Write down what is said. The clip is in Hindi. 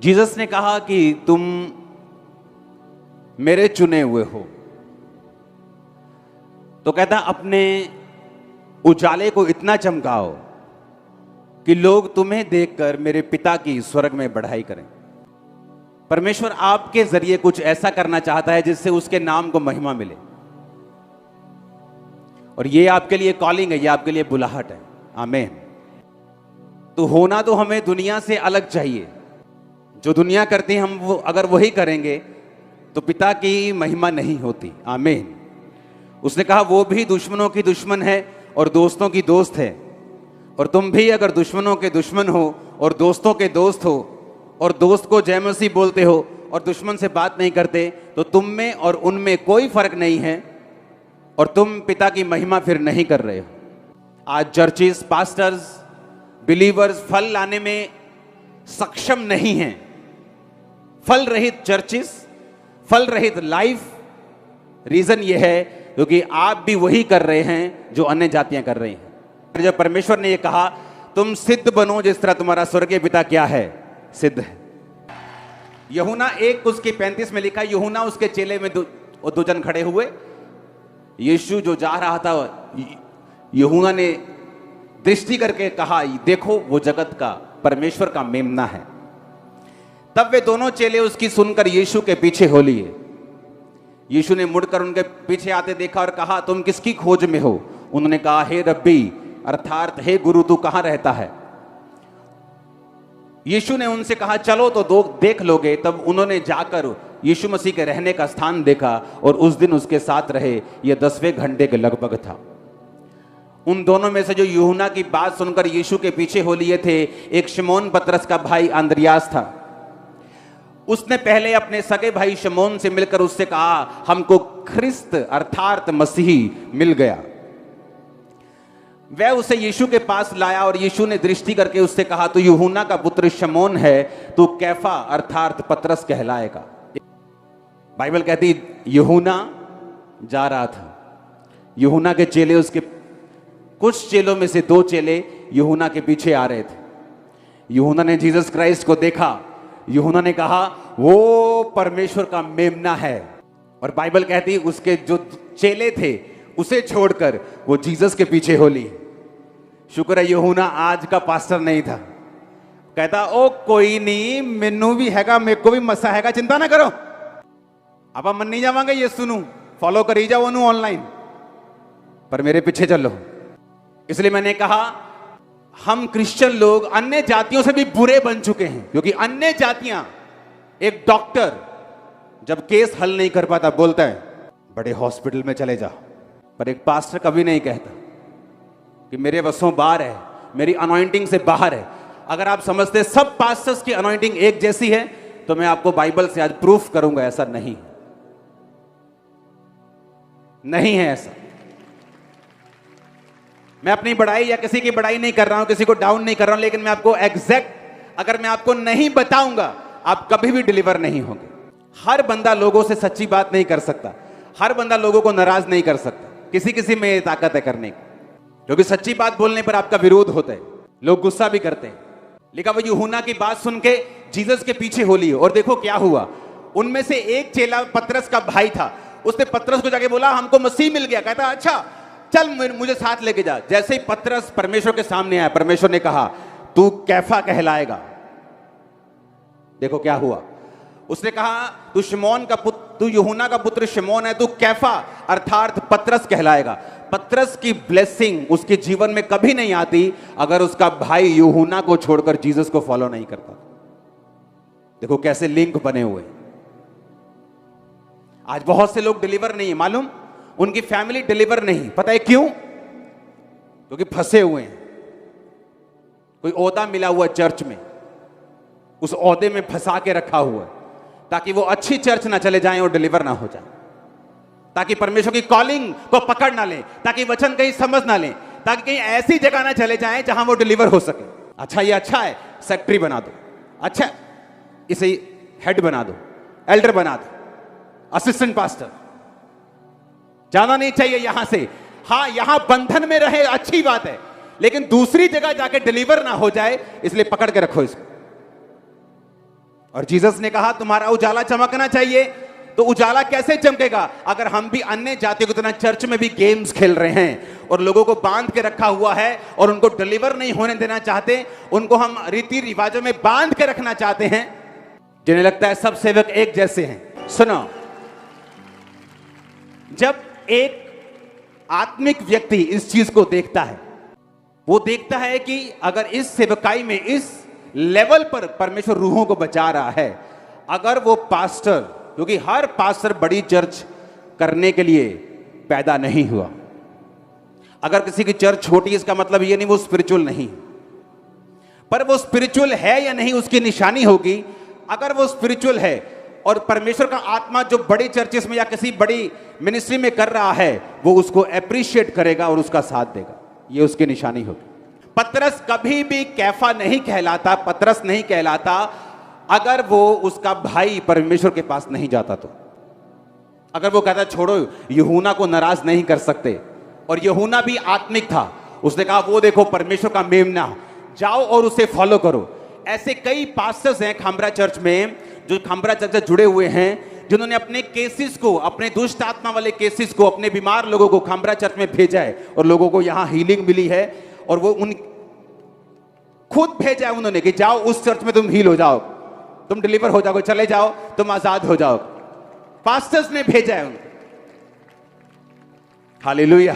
जीसस ने कहा कि तुम मेरे चुने हुए हो, तो कहता अपने उजाले को इतना चमकाओ कि लोग तुम्हें देखकर मेरे पिता की स्वर्ग में बढ़ाई करें। परमेश्वर आपके जरिए कुछ ऐसा करना चाहता है जिससे उसके नाम को महिमा मिले, और ये आपके लिए कॉलिंग है, ये आपके लिए बुलाहट है। आमीन। तो होना तो हमें दुनिया से अलग चाहिए। जो दुनिया करती है हम वो अगर वही करेंगे तो पिता की महिमा नहीं होती। आमीन। उसने कहा वो भी दुश्मनों की दुश्मन है और दोस्तों की दोस्त है, और तुम भी अगर दुश्मनों के दुश्मन हो और दोस्तों के दोस्त हो, और दोस्त को जय मसीह बोलते हो और दुश्मन से बात नहीं करते, तो तुम में और उनमें कोई फर्क नहीं है और तुम पिता की महिमा फिर नहीं कर रहे हो। आज चर्चिस, पास्टर्स, बिलीवर्स फल लाने में सक्षम नहीं हैं। फल रहित चर्चिस, फल रहित लाइफ, रीजन यह है क्योंकि आप भी वही कर रहे हैं जो अन्य जातियां कर रही हैं। जब परमेश्वर ने यह कहा तुम सिद्ध बनो जिस तरह तुम्हारा स्वर्गीय पिता क्या है, सिद्ध है। यूहन्ना 1:35 में लिखा, यूहन्ना उसके चेले में दो जन खड़े हुए। यीशु जो जा रहा था, यूहन्ना ने दृष्टि करके कहा देखो वो जगत का परमेश्वर का मेमना है। तब वे दोनों चेले उसकी सुनकर यीशु के पीछे हो लिए। यीशु ने मुड़कर उनके पीछे आते देखा और कहा तुम किसकी खोज में हो? उन्होंने कहा हे रब्बी, अर्थात हे गुरु, तू कहां रहता है? यीशु ने उनसे कहा चलो तो देख लोगे। तब उन्होंने जाकर यीशु मसीह के रहने का स्थान देखा और उस दिन उसके साथ रहे। यह 10वें घंटे के लगभग था। उन दोनों में से जो यूहन्ना की बात सुनकर यीशु के पीछे हो लिए थे, एक शिमोन पतरस का भाई अंद्रियास था। उसने पहले अपने सगे भाई शमौन से मिलकर उससे कहा हमको ख्रिस्त अर्थात मसीही मिल गया। वह उसे यीशु के पास लाया और यीशु ने दृष्टि करके उससे कहा तू यूहन्ना का पुत्र शमौन है, तू कैफा अर्थात पतरस कहलाएगा। बाइबल कहती यूहन्ना जा रहा था। यूहन्ना के चेले, उसके कुछ चेलों में से 2 चेले यूहन्ना के पीछे आ रहे थे। यूहन्ना ने जीसस क्राइस्ट को देखा। यूहन्ना ने कहा वो परमेश्वर का मेमना है, और बाइबल कहती उसके जो चेले थे उसे छोड़कर वो जीसस के पीछे हो ली। शुक्र है यूहन्ना आज का पास्टर नहीं था। कहता ओ कोई नहीं, मैनू भी हैगा, मेरे को भी मसा हैगा, चिंता ना करो, आप मन नहीं जावांगे, ये सुनू फॉलो करी जाओ ओनू ऑनलाइन, पर मेरे पीछे चलो। इसलिए मैंने कहा हम क्रिश्चियन लोग अन्य जातियों से भी बुरे बन चुके हैं, क्योंकि अन्य जातियां, एक डॉक्टर जब केस हल नहीं कर पाता बोलता है बड़े हॉस्पिटल में चले जा, पर एक पास्टर कभी नहीं कहता कि मेरे वसों बाहर है, मेरी अनॉइंटिंग से बाहर है। अगर आप समझते सब पास्टर्स की अनॉइंटिंग एक जैसी है तो मैं आपको बाइबल से आज प्रूफ करूंगा ऐसा नहीं है ऐसा। मैं अपनी बड़ाई या किसी की बड़ाई नहीं कर रहा हूं, किसी को डाउन नहीं कर रहा हूं, लेकिन मैं आपको एग्जैक्ट अगर मैं आपको नहीं बताऊंगा आप कभी भी डिलीवर नहीं होंगे। हर बंदा लोगों से सच्ची बात नहीं कर सकता, हर बंदा लोगों को नाराज नहीं कर सकता। किसी किसी में ये ताकत है करने की, क्योंकि सच्ची बात बोलने पर आपका विरोध होता है, लोग गुस्सा भी करते हैं। लेकिन वो यूहन्ना की बात सुन के जीसस के पीछे हो लिए, और देखो क्या हुआ। उनमें से एक चेला पतरस का भाई था, उसने पतरस को जाके बोला हमको मसीह मिल गया। कहता अच्छा चल मुझे साथ लेके जा। जैसे ही पतरस परमेश्वर के सामने आया, परमेश्वर ने कहा तू कैफा कहलाएगा। देखो क्या हुआ। उसने कहा तू शिमोन का पुत्र, तू यूहन्ना का पुत्र शिमोन है, तू कैफा अर्थात पतरस कहलाएगा। पतरस की ब्लेसिंग उसके जीवन में कभी नहीं आती अगर उसका भाई यूहन्ना को छोड़कर जीसस को फॉलो नहीं करता। देखो कैसे लिंक बने हुए। आज बहुत से लोग डिलीवर नहीं है, मालूम, उनकी फैमिली डिलीवर नहीं। पता है क्यों? क्योंकि फंसे हुए हैं। कोई ओहदा मिला हुआ चर्च में, उस ओहदे में फंसा के रखा हुआ है ताकि वो अच्छी चर्च ना चले जाएं और डिलीवर ना हो जाए, ताकि परमेश्वर की कॉलिंग को पकड़ ना लें, ताकि वचन कहीं समझ ना लें, ताकि कहीं ऐसी जगह ना चले जाएं जहां वो डिलीवर हो सके। अच्छा ये अच्छा है, सेक्रेटरी बना दो, अच्छा इसे हेड बना दो, एल्डर बना दो, असिस्टेंट पास्टर, जाना नहीं चाहिए यहां से। हां यहां बंधन में रहे अच्छी बात है, लेकिन दूसरी जगह जाके डिलीवर ना हो जाए, इसलिए पकड़ के रखो इसको। और जीसस ने कहा तुम्हारा उजाला चमकना चाहिए। तो उजाला कैसे चमकेगा? अगर हम भी अन्य जातियों की तरह चर्च में भी गेम्स खेल रहे हैं और लोगों को बांध के रखा हुआ है और उनको डिलीवर नहीं होने देना चाहते, उनको हम रीति रिवाजों में बांध के रखना चाहते हैं, जिन्हें लगता है सब सेवक एक जैसे हैं। सुनो, जब एक आत्मिक व्यक्ति इस चीज को देखता है, वो देखता है कि अगर इस सेवकाई में इस लेवल पर परमेश्वर रूहों को बचा रहा है, अगर वो पास्टर, क्योंकि हर पास्टर बड़ी चर्च करने के लिए पैदा नहीं हुआ। अगर किसी की चर्च छोटी, इसका मतलब ये नहीं वो स्पिरिचुअल नहीं, पर वो स्पिरिचुअल है या नहीं उसकी निशानी होगी। अगर वो स्पिरिचुअल है और परमेश्वर का आत्मा जो बड़ी चर्चेस में या किसी बड़ी मिनिस्ट्री में कर रहा है, वो उसको अप्रिशिएट करेगा और उसका साथ देगा, ये उसकी निशानी होगी। पतरस कभी भी कैफा नहीं कहलाता, पतरस नहीं कहलाता, अगर वो उसका भाई परमेश्वर के पास नहीं जाता तो। अगर वो कहता छोड़ो, यूहन्ना को नाराज नहीं कर सकते, और यूहन्ना भी आत्मिक था, उसने कहा वो देखो परमेश्वर का मेमना, जाओ और उसे फॉलो करो। ऐसे कई पास्टर्स हैं खामरा चर्च में, जो खामरा चर्च से जुड़े हुए हैं, जिन्होंने अपने केसेस को, अपने दुष्ट आत्मा वाले केसेस को, अपने बीमार लोगों को खामरा चर्च में भेजा है और लोगों को यहां हीलिंग मिली है। और वो उन खुद भेजा है उन्होंने कि जाओ उस चर्च में तुम हील हो जाओ, तुम डिलीवर हो जाओगे, चले जाओ, तुम आजाद हो जाओ। पास्टर्स ने भेजा है उनको। हालेलुया।